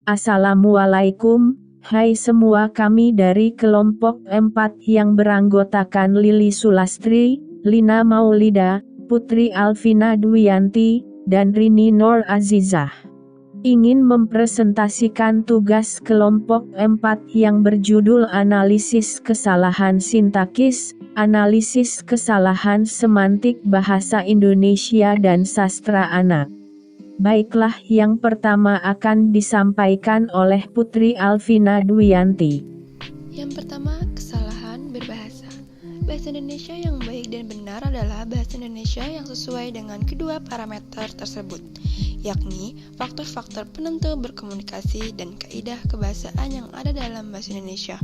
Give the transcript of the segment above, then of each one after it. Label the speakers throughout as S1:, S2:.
S1: Assalamualaikum, hai semua, kami dari kelompok 4 yang beranggotakan Lili Sulastri, Lina Maulida, Putri Alvina Dwiyanti, dan Rini Nur Azizah. Ingin mempresentasikan tugas kelompok 4 yang berjudul Analisis Kesalahan Sintakis, Analisis Kesalahan Semantik Bahasa Indonesia dan Sastra Anak. Baiklah, yang pertama akan disampaikan oleh Putri Alvina Dwiyanti.
S2: Yang pertama, kesalahan berbahasa. Bahasa Indonesia yang baik dan benar adalah bahasa Indonesia yang sesuai dengan kedua parameter tersebut, yakni faktor-faktor penentu berkomunikasi dan kaidah kebahasaan yang ada dalam bahasa Indonesia.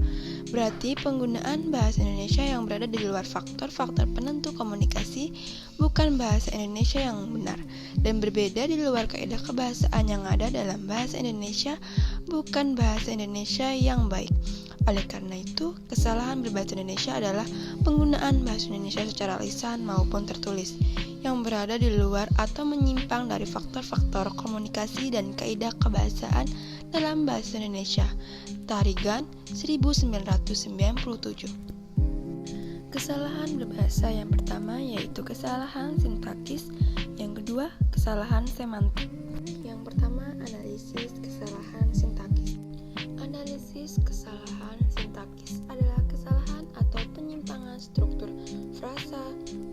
S2: Berarti penggunaan bahasa Indonesia yang berada di luar faktor-faktor penentu komunikasi bukan bahasa Indonesia yang benar, dan berbeda di luar kaidah kebahasaan yang ada dalam bahasa Indonesia bukan bahasa Indonesia yang baik. Oleh karena itu, kesalahan berbahasa Indonesia adalah penggunaan bahasa Indonesia secara lisan maupun tertulis yang berada di luar atau menyimpang dari faktor-faktor komunikasi dan kaidah kebahasaan dalam bahasa Indonesia. Tarigan 1997. Kesalahan berbahasa yang pertama yaitu kesalahan sintaksis, yang kedua kesalahan semantik. Yang pertama, analisis kesalahan sintaksis. Analisis kesalahan sintaksis adalah kesalahan atau penyimpangan struktur frasa,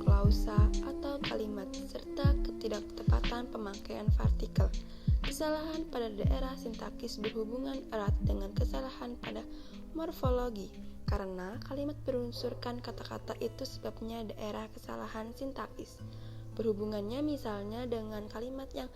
S2: klausa, atau kalimat, serta ketidaktepatan pemakaian partikel. Kesalahan pada daerah sintaksis berhubungan erat dengan kesalahan pada morfologi, karena kalimat berunsurkan kata-kata itu sebabnya daerah kesalahan sintaksis. Berhubungannya misalnya dengan kalimat yang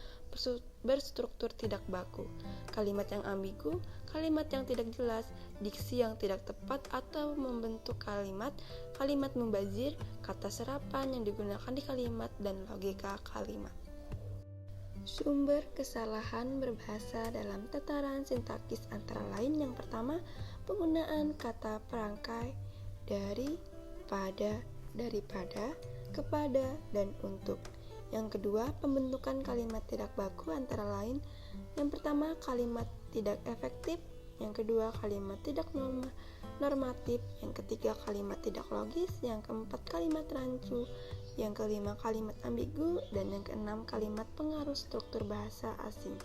S2: berstruktur tidak baku, kalimat yang ambigu, kalimat yang tidak jelas, diksi yang tidak tepat atau membentuk kalimat, kalimat mubazir, kata serapan yang digunakan di kalimat, dan logika kalimat. Sumber kesalahan berbahasa dalam tataran sintaksis antara lain yang pertama, penggunaan kata perangkai dari, pada, daripada, kepada, dan untuk. Yang kedua, pembentukan kalimat tidak baku antara lain yang pertama, kalimat tidak efektif, yang kedua, kalimat tidak normatif, yang ketiga, kalimat tidak logis, yang keempat, kalimat rancu, yang kelima, kalimat ambigu, dan yang keenam, kalimat pengaruh struktur bahasa asing.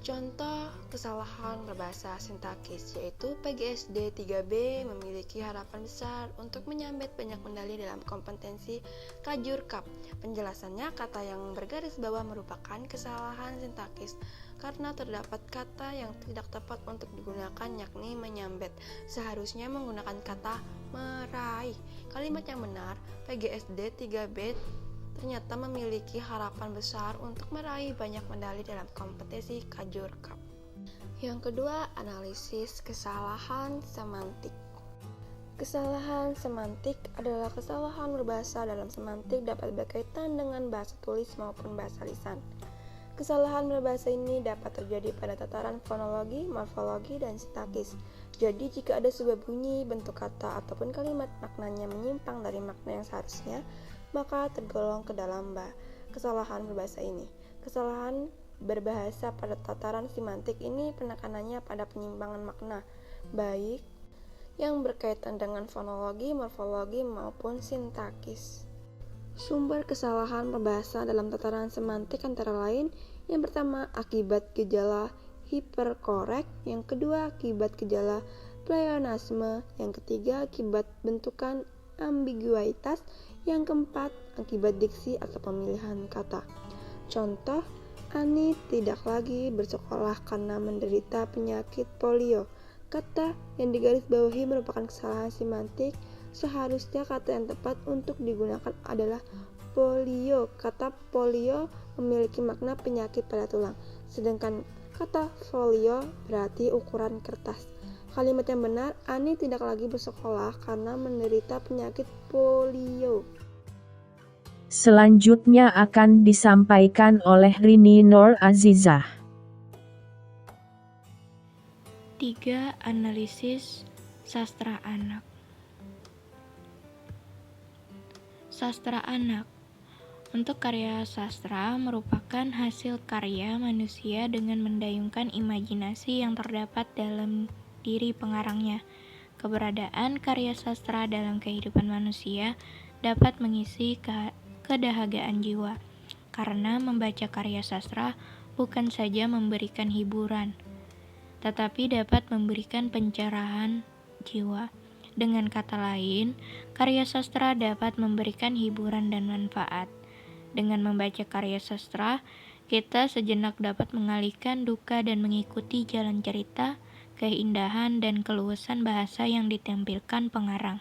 S2: Contoh kesalahan berbahasa sintaksis yaitu PGSD 3B memiliki harapan besar untuk menyabet banyak medali dalam kompetensi Kajur Cup. Penjelasannya, kata yang bergaris bawah merupakan kesalahan sintaksis karena terdapat kata yang tidak tepat untuk digunakan, yakni menyambet. Seharusnya menggunakan kata meraih. Kalimat yang benar, PGSD 3B ternyata memiliki harapan besar untuk meraih banyak medali dalam kompetisi Kajur Cup. Yang kedua, analisis kesalahan semantik. Kesalahan semantik adalah kesalahan berbahasa dalam semantik dapat berkaitan dengan bahasa tulis maupun bahasa lisan. Kesalahan berbahasa ini dapat terjadi pada tataran fonologi, morfologi, dan sintaksis. Jadi, jika ada sebuah bunyi, bentuk kata, ataupun kalimat maknanya menyimpang dari makna yang seharusnya, maka tergolong ke dalam kesalahan berbahasa ini. Kesalahan berbahasa pada tataran semantik ini penekanannya pada penyimpangan makna, baik yang berkaitan dengan fonologi, morfologi, maupun sintaksis. Sumber kesalahan berbahasa dalam tataran semantik antara lain yang pertama, akibat gejala hiperkorek, yang kedua, akibat gejala pleonasme, yang ketiga, akibat bentukan ambiguitas, yang keempat, akibat diksi atau pemilihan kata. Contoh, Ani tidak lagi bersekolah karena menderita penyakit polio. Kata yang digarisbawahi merupakan kesalahan semantik. Seharusnya kata yang tepat untuk digunakan adalah polio. Kata polio memiliki makna penyakit pada tulang, sedangkan kata folio berarti ukuran kertas. Kalimat yang benar, Ani tidak lagi bersekolah karena menderita penyakit polio.
S1: Selanjutnya akan disampaikan oleh Rini Nur Azizah.
S3: 3. Analisis sastra anak. Sastra anak Untuk karya sastra merupakan hasil karya manusia dengan mendayungkan imajinasi yang terdapat dalam diri pengarangnya. Keberadaan karya sastra dalam kehidupan manusia dapat mengisi kedahagaan jiwa, karena membaca karya sastra bukan saja memberikan hiburan, tetapi dapat memberikan pencerahan jiwa. Dengan kata lain, karya sastra dapat memberikan hiburan dan manfaat. Dengan membaca karya sastra, kita sejenak dapat mengalihkan duka dan mengikuti jalan cerita, keindahan, dan keluasan bahasa yang ditampilkan pengarang.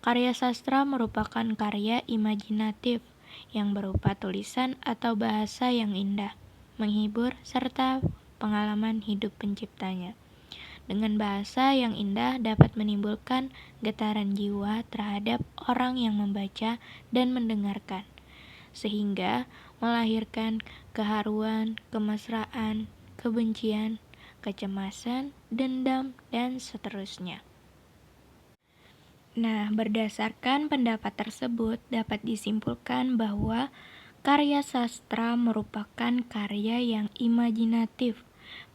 S3: Karya sastra merupakan karya imajinatif yang berupa tulisan atau bahasa yang indah, menghibur, serta pengalaman hidup penciptanya. Dengan bahasa yang indah dapat menimbulkan getaran jiwa terhadap orang yang membaca dan mendengarkan, sehingga melahirkan keharuan, kemesraan, kebencian, kecemasan, dendam, dan seterusnya. Nah, berdasarkan pendapat tersebut dapat disimpulkan bahwa karya sastra merupakan karya yang imajinatif,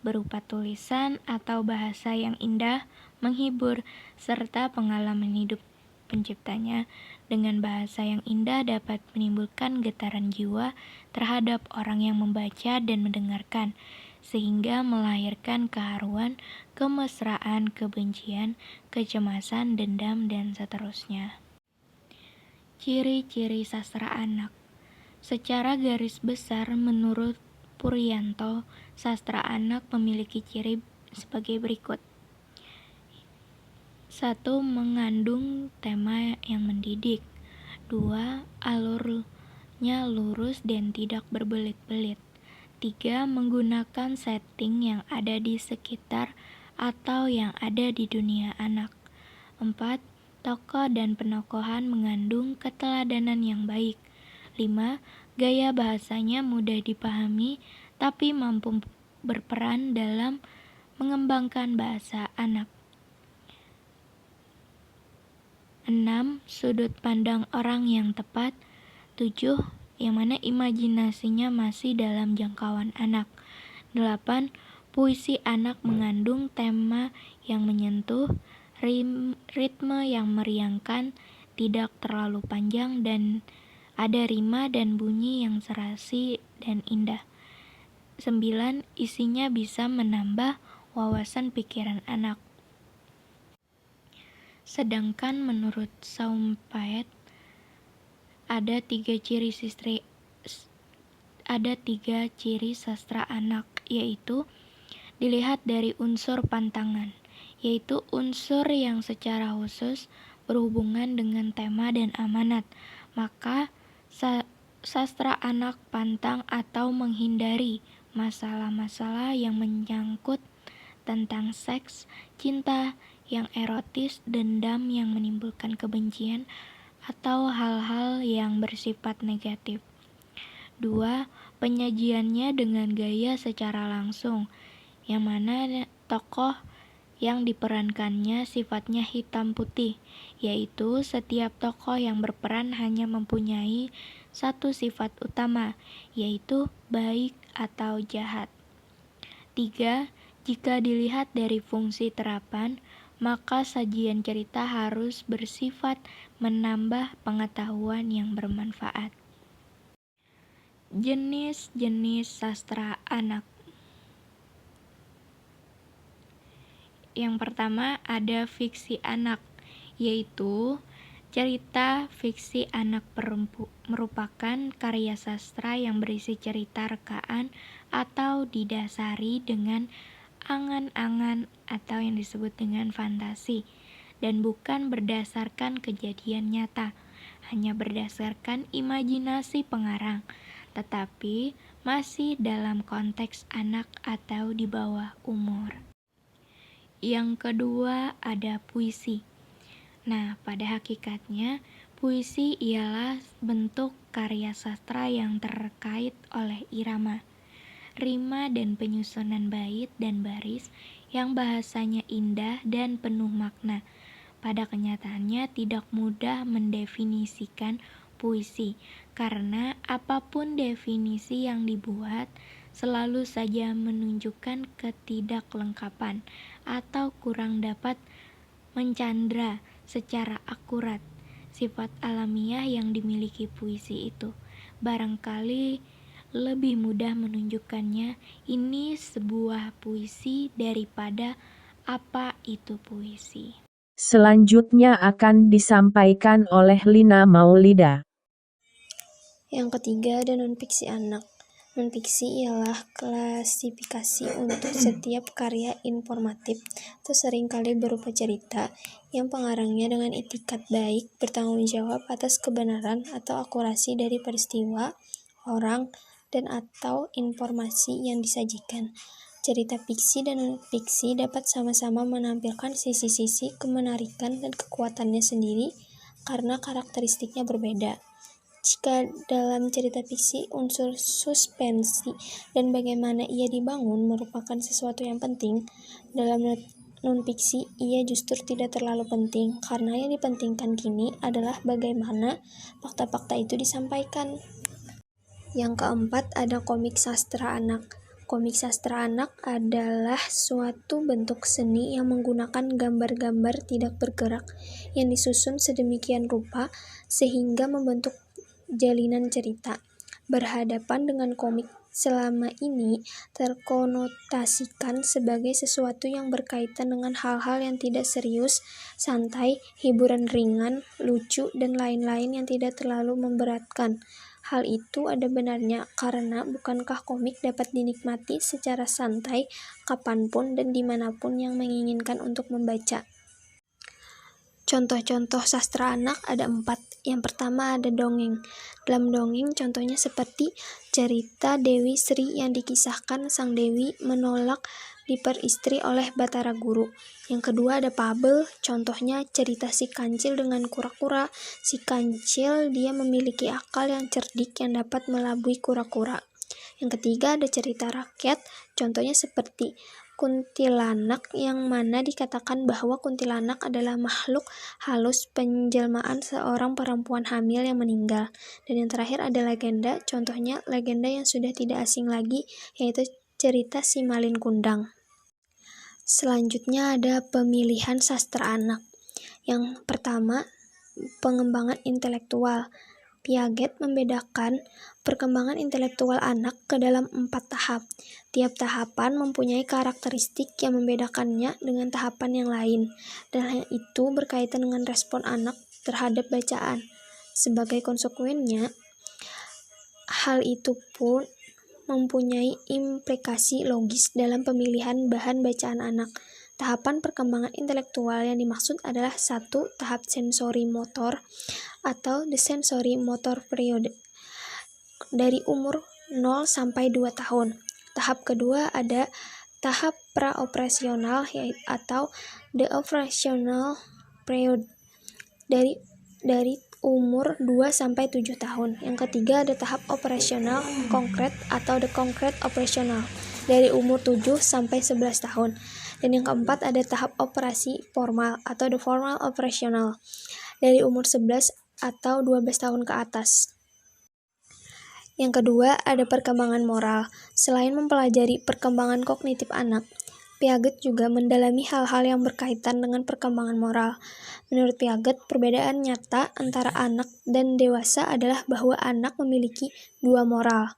S3: berupa tulisan atau bahasa yang indah, menghibur, serta pengalaman hidup penciptanya. Dengan bahasa yang indah dapat menimbulkan getaran jiwa terhadap orang yang membaca dan mendengarkan, sehingga melahirkan keharuan, kemesraan, kebencian, kecemasan, dendam, dan seterusnya. Ciri-ciri sastra anak. Secara garis besar, menurut Puryanto, sastra anak memiliki ciri sebagai berikut. 1. Mengandung tema yang mendidik. 2. Alurnya lurus dan tidak berbelit-belit. 3. Menggunakan setting yang ada di sekitar atau yang ada di dunia anak. 4. Tokoh dan penokohan mengandung keteladanan yang baik. 5. Gaya bahasanya mudah dipahami, tapi mampu berperan dalam mengembangkan bahasa anak. 6. Sudut pandang orang yang tepat. 7. Yang mana imajinasinya masih dalam jangkauan anak. 8. Puisi anak mengandung tema yang menyentuh, ritme yang meriangkan, tidak terlalu panjang, dan ada rima dan bunyi yang serasi dan indah. 9. Isinya bisa menambah wawasan pikiran anak. Sedangkan menurut Saumpaet ada tiga ciri sastra anak, yaitu dilihat dari unsur pantangan, yaitu unsur yang secara khusus berhubungan dengan tema dan amanat. Maka sastra anak pantang atau menghindari masalah-masalah yang menyangkut tentang seks, cinta yang erotis, dendam yang menimbulkan kebencian, atau hal-hal yang bersifat negatif. 2. Penyajiannya dengan gaya secara langsung, yang mana tokoh yang diperankannya sifatnya hitam putih, yaitu setiap tokoh yang berperan hanya mempunyai satu sifat utama, yaitu baik atau jahat. 3. Jika dilihat dari fungsi terapan, maka sajian cerita harus bersifat menambah pengetahuan yang bermanfaat. Jenis-jenis sastra anak. Yang pertama ada fiksi anak, yaitu cerita fiksi anak merupakan karya sastra yang berisi cerita rekaan atau didasari dengan angan-angan atau yang disebut dengan fantasi, dan bukan berdasarkan kejadian nyata, hanya berdasarkan imajinasi pengarang, tetapi masih dalam konteks anak atau di bawah umur. Yang kedua ada puisi. Nah, pada hakikatnya puisi ialah bentuk karya sastra yang terkait oleh irama, rima dan penyusunan bait dan baris yang bahasanya indah dan penuh makna. Pada kenyataannya tidak mudah mendefinisikan puisi, karena apapun definisi yang dibuat, selalu saja menunjukkan ketidaklengkapan atau kurang dapat mencandra secara akurat sifat alamiah yang dimiliki puisi itu. Barangkali lebih mudah menunjukkannya ini sebuah puisi daripada apa itu puisi.
S1: Selanjutnya akan disampaikan oleh Lina Maulida.
S4: Yang ketiga ada non-fiksi anak. Non-fiksi ialah klasifikasi untuk setiap karya informatif atau seringkali berupa cerita yang pengarangnya dengan itikat baik bertanggung jawab atas kebenaran atau akurasi dari peristiwa, orang, dan atau informasi yang disajikan. Cerita fiksi dan non-fiksi dapat sama-sama menampilkan sisi-sisi kemenarikan dan kekuatannya sendiri karena karakteristiknya berbeda. Jika dalam cerita fiksi unsur suspensi dan bagaimana ia dibangun merupakan sesuatu yang penting, dalam non-fiksi ia justru tidak terlalu penting karena yang dipentingkan kini adalah bagaimana fakta-fakta itu disampaikan. Yang keempat ada komik sastra anak. Komik sastra anak adalah suatu bentuk seni yang menggunakan gambar-gambar tidak bergerak yang disusun sedemikian rupa sehingga membentuk jalinan cerita. Berhadapan dengan komik selama ini terkonotasikan sebagai sesuatu yang berkaitan dengan hal-hal yang tidak serius, santai, hiburan ringan, lucu, dan lain-lain yang tidak terlalu memberatkan. Hal itu ada benarnya karena bukankah komik dapat dinikmati secara santai kapanpun dan dimanapun yang menginginkan untuk membaca. Contoh-contoh sastra anak ada 4. Yang pertama ada dongeng. Dalam dongeng contohnya seperti cerita Dewi Sri yang dikisahkan sang Dewi menolak diperistri oleh Batara Guru. Yang kedua ada fabel, contohnya cerita si kancil dengan kura-kura. Si kancil dia memiliki akal yang cerdik yang dapat melabui kura-kura. Yang ketiga ada cerita rakyat, contohnya seperti kuntilanak yang mana dikatakan bahwa kuntilanak adalah makhluk halus penjelmaan seorang perempuan hamil yang meninggal. Dan yang terakhir ada legenda, contohnya legenda yang sudah tidak asing lagi yaitu cerita si Malin Kundang. Selanjutnya ada pemilihan sastra anak. Yang pertama, pengembangan intelektual. Piaget membedakan perkembangan intelektual anak ke dalam 4 tahap. Tiap tahapan mempunyai karakteristik yang membedakannya dengan tahapan yang lain, dan hal itu berkaitan dengan respon anak terhadap bacaan. Sebagai konsekuennya, hal itu pun mempunyai implikasi logis dalam pemilihan bahan bacaan anak. Tahapan perkembangan intelektual yang dimaksud adalah 1. Tahap sensori motor atau the sensory motor period dari umur 0 sampai 2 tahun. Tahap kedua ada tahap praoperasional atau the operational period dari umur 2 sampai 7 tahun. Yang ketiga ada tahap operasional konkret atau the concrete operational dari umur 7 sampai 11 tahun. Dan yang keempat ada tahap operasi formal atau the formal operational dari umur 11 atau 12 tahun ke atas. Yang kedua ada perkembangan moral. Selain mempelajari perkembangan kognitif anak, Piaget juga mendalami hal-hal yang berkaitan dengan perkembangan moral. Menurut Piaget, perbedaan nyata antara anak dan dewasa adalah bahwa anak memiliki 2 moral.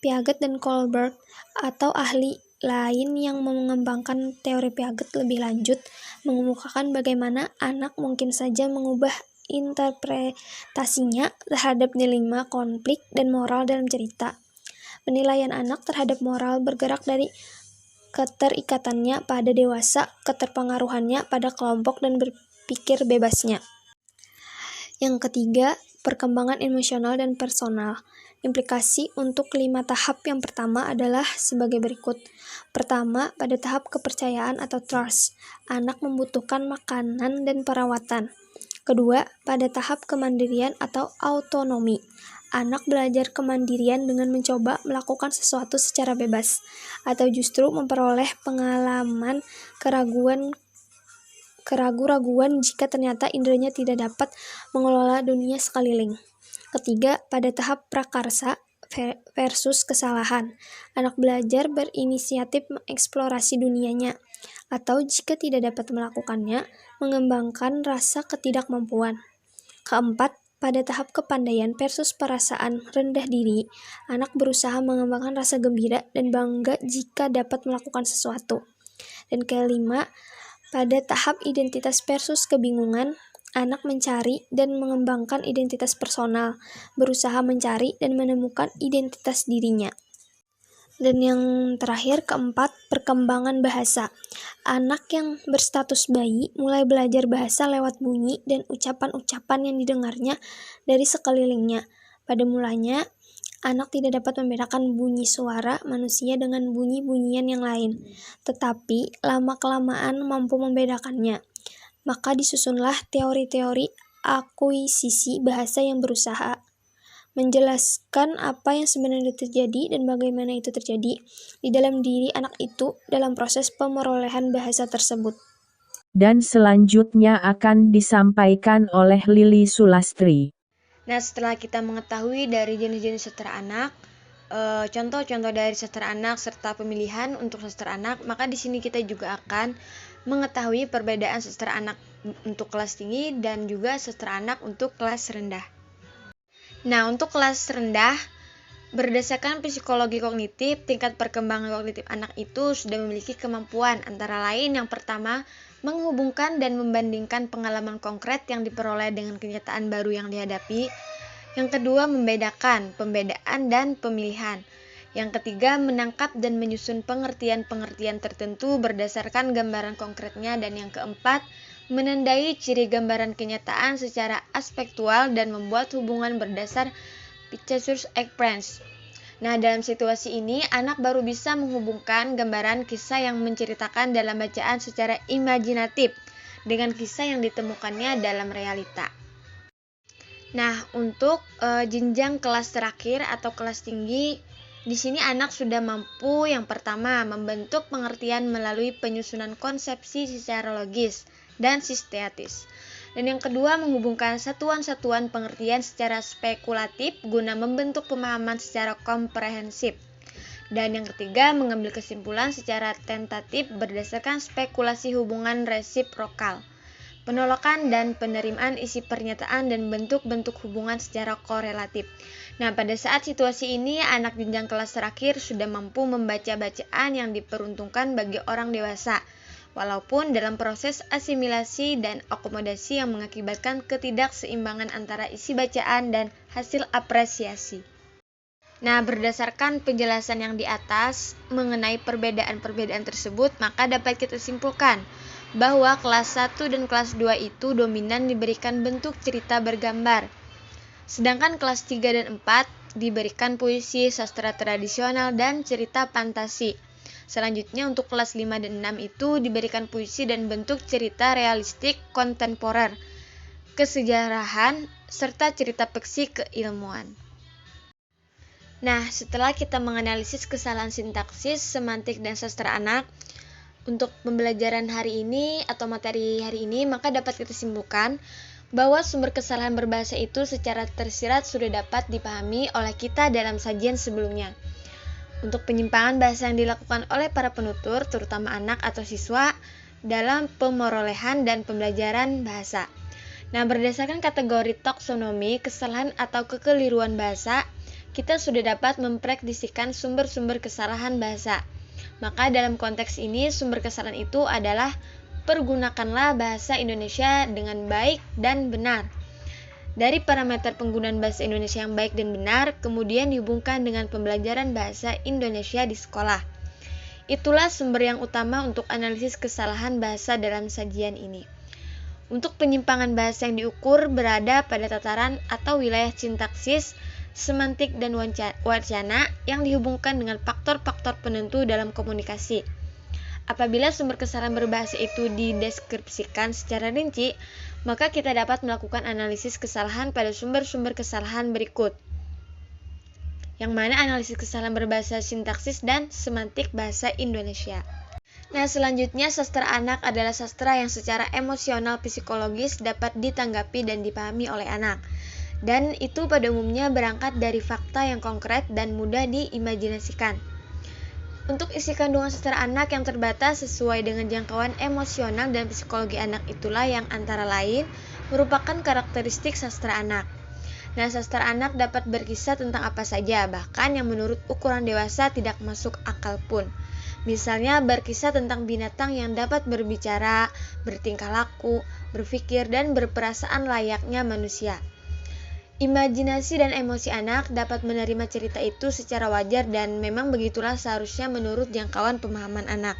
S4: Piaget dan Kohlberg atau ahli lain yang mengembangkan teori Piaget lebih lanjut mengemukakan bagaimana anak mungkin saja mengubah interpretasinya terhadap dilema, konflik, dan moral dalam cerita. Penilaian anak terhadap moral bergerak dari keterikatannya pada dewasa, keterpengaruhannya pada kelompok, dan berpikir bebasnya. Yang ketiga, perkembangan emosional dan personal. Implikasi untuk 5 tahap yang pertama adalah sebagai berikut. Pertama, pada tahap kepercayaan atau trust, anak membutuhkan makanan dan perawatan. Kedua, pada tahap kemandirian atau autonomi, anak belajar kemandirian dengan mencoba melakukan sesuatu secara bebas, atau justru memperoleh pengalaman keraguan-raguan jika ternyata inderanya tidak dapat mengelola dunia sekeliling. Ketiga, pada tahap prakarsa versus kesalahan. Anak belajar berinisiatif mengeksplorasi dunianya, atau jika tidak dapat melakukannya, mengembangkan rasa ketidakmampuan. Keempat, pada tahap kepandaian versus perasaan rendah diri, anak berusaha mengembangkan rasa gembira dan bangga jika dapat melakukan sesuatu. Dan kelima, pada tahap identitas versus kebingungan, anak mencari dan mengembangkan identitas personal, berusaha mencari dan menemukan identitas dirinya. Dan yang terakhir, keempat, perkembangan bahasa. Anak yang berstatus bayi mulai belajar bahasa lewat bunyi dan ucapan-ucapan yang didengarnya dari sekelilingnya. Pada mulanya, anak tidak dapat membedakan bunyi suara manusia dengan bunyi-bunyian yang lain, tetapi lama-kelamaan mampu membedakannya. Maka disusunlah teori-teori akuisisi bahasa yang berusaha menjelaskan apa yang sebenarnya terjadi dan bagaimana itu terjadi di dalam diri anak itu dalam proses pemerolehan bahasa tersebut.
S1: Dan selanjutnya akan disampaikan oleh Lili Sulastri.
S5: Nah, setelah kita mengetahui dari jenis-jenis sastra anak, contoh-contoh dari sastra anak serta pemilihan untuk sastra anak, maka di sini kita juga akan mengetahui perbedaan sastra anak untuk kelas tinggi dan juga sastra anak untuk kelas rendah. Nah, untuk kelas rendah, berdasarkan psikologi kognitif, tingkat perkembangan kognitif anak itu sudah memiliki kemampuan antara lain yang pertama, menghubungkan dan membandingkan pengalaman konkret yang diperoleh dengan kenyataan baru yang dihadapi. Yang kedua, membedakan, pembedaan dan pemilihan. Yang ketiga, menangkap dan menyusun pengertian-pengertian tertentu berdasarkan gambaran konkretnya. Dan yang keempat, menandai ciri gambaran kenyataan secara aspektual dan membuat hubungan berdasar picture experience. Nah, dalam situasi ini, anak baru bisa menghubungkan gambaran kisah yang menceritakan dalam bacaan secara imajinatif dengan kisah yang ditemukannya dalam realita. Nah, untuk jenjang kelas terakhir atau kelas tinggi, di sini anak sudah mampu yang pertama membentuk pengertian melalui penyusunan konsepsi secara logis dan sistematis. Dan yang kedua, menghubungkan satuan-satuan pengertian secara spekulatif guna membentuk pemahaman secara komprehensif. Dan yang ketiga, mengambil kesimpulan secara tentatif berdasarkan spekulasi hubungan resiprokal, penolakan dan penerimaan isi pernyataan dan bentuk-bentuk hubungan secara korelatif. Nah, pada saat situasi ini, anak jenjang kelas terakhir sudah mampu membaca bacaan yang diperuntukkan bagi orang dewasa, walaupun dalam proses asimilasi dan akomodasi yang mengakibatkan ketidakseimbangan antara isi bacaan dan hasil apresiasi. Nah, berdasarkan penjelasan yang di atas mengenai perbedaan-perbedaan tersebut, maka dapat kita simpulkan bahwa kelas 1 dan kelas 2 itu dominan diberikan bentuk cerita bergambar, sedangkan kelas 3 dan 4 diberikan puisi, sastra tradisional, dan cerita fantasi. Selanjutnya untuk kelas 5 dan 6 itu diberikan puisi dan bentuk cerita realistik kontemporer, kesejarahan, serta cerita fiksi keilmuan. Nah, setelah kita menganalisis kesalahan sintaksis, semantik, dan sastra anak, untuk pembelajaran hari ini atau materi hari ini, maka dapat kita simpulkan bahwa sumber kesalahan berbahasa itu secara tersirat sudah dapat dipahami oleh kita dalam sajian sebelumnya. Untuk penyimpangan bahasa yang dilakukan oleh para penutur, terutama anak atau siswa, dalam pemerolehan dan pembelajaran bahasa. Nah, berdasarkan kategori taksonomi, kesalahan atau kekeliruan bahasa, kita sudah dapat memprediksikan sumber-sumber kesalahan bahasa. Maka dalam konteks ini, sumber kesalahan itu adalah pergunakanlah bahasa Indonesia dengan baik dan benar. Dari parameter penggunaan bahasa Indonesia yang baik dan benar, kemudian dihubungkan dengan pembelajaran bahasa Indonesia di sekolah. Itulah sumber yang utama untuk analisis kesalahan bahasa dalam sajian ini. Untuk penyimpangan bahasa yang diukur berada pada tataran atau wilayah sintaksis, semantik, dan wacana yang dihubungkan dengan faktor-faktor penentu dalam komunikasi. Apabila sumber kesalahan berbahasa itu dideskripsikan secara rinci, maka kita dapat melakukan analisis kesalahan pada sumber-sumber kesalahan berikut. Yang mana analisis kesalahan berbahasa sintaksis dan semantik bahasa Indonesia. Nah, selanjutnya sastra anak adalah sastra yang secara emosional psikologis dapat ditanggapi dan dipahami oleh anak. Dan itu pada umumnya berangkat dari fakta yang konkret dan mudah diimajinasikan. Untuk isi kandungan sastra anak yang terbatas sesuai dengan jangkauan emosional dan psikologi anak itulah yang antara lain merupakan karakteristik sastra anak. Nah, sastra anak dapat berkisah tentang apa saja, bahkan yang menurut ukuran dewasa tidak masuk akal pun. Misalnya berkisah tentang binatang yang dapat berbicara, bertingkah laku, berpikir, dan berperasaan layaknya manusia. Imajinasi dan emosi anak dapat menerima cerita itu secara wajar dan memang begitulah seharusnya menurut jangkauan pemahaman anak.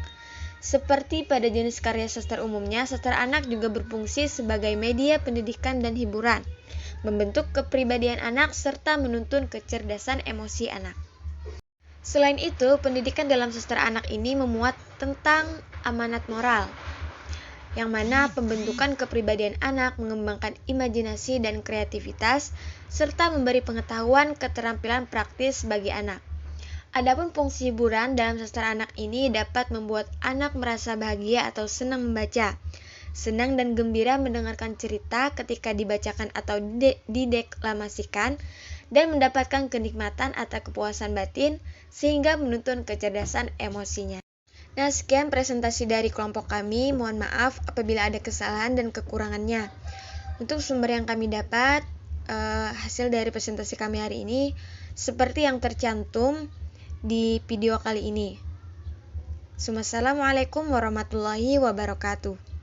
S5: Seperti pada jenis karya sastra umumnya, sastra anak juga berfungsi sebagai media pendidikan dan hiburan, membentuk kepribadian anak serta menuntun kecerdasan emosi anak. Selain itu, pendidikan dalam sastra anak ini memuat tentang amanat moral, yang mana pembentukan kepribadian anak mengembangkan imajinasi dan kreativitas, serta memberi pengetahuan keterampilan praktis bagi anak. Adapun fungsi hiburan dalam sastra anak ini dapat membuat anak merasa bahagia atau senang membaca, senang dan gembira mendengarkan cerita ketika dibacakan atau dideklamasikan, dan mendapatkan kenikmatan atau kepuasan batin, sehingga menuntun kecerdasan emosinya. Nah, sekian presentasi dari kelompok kami. Mohon maaf apabila ada kesalahan dan kekurangannya. Untuk sumber yang kami dapat, hasil dari presentasi kami hari ini seperti yang tercantum di video kali ini. Assalamualaikum warahmatullahi wabarakatuh.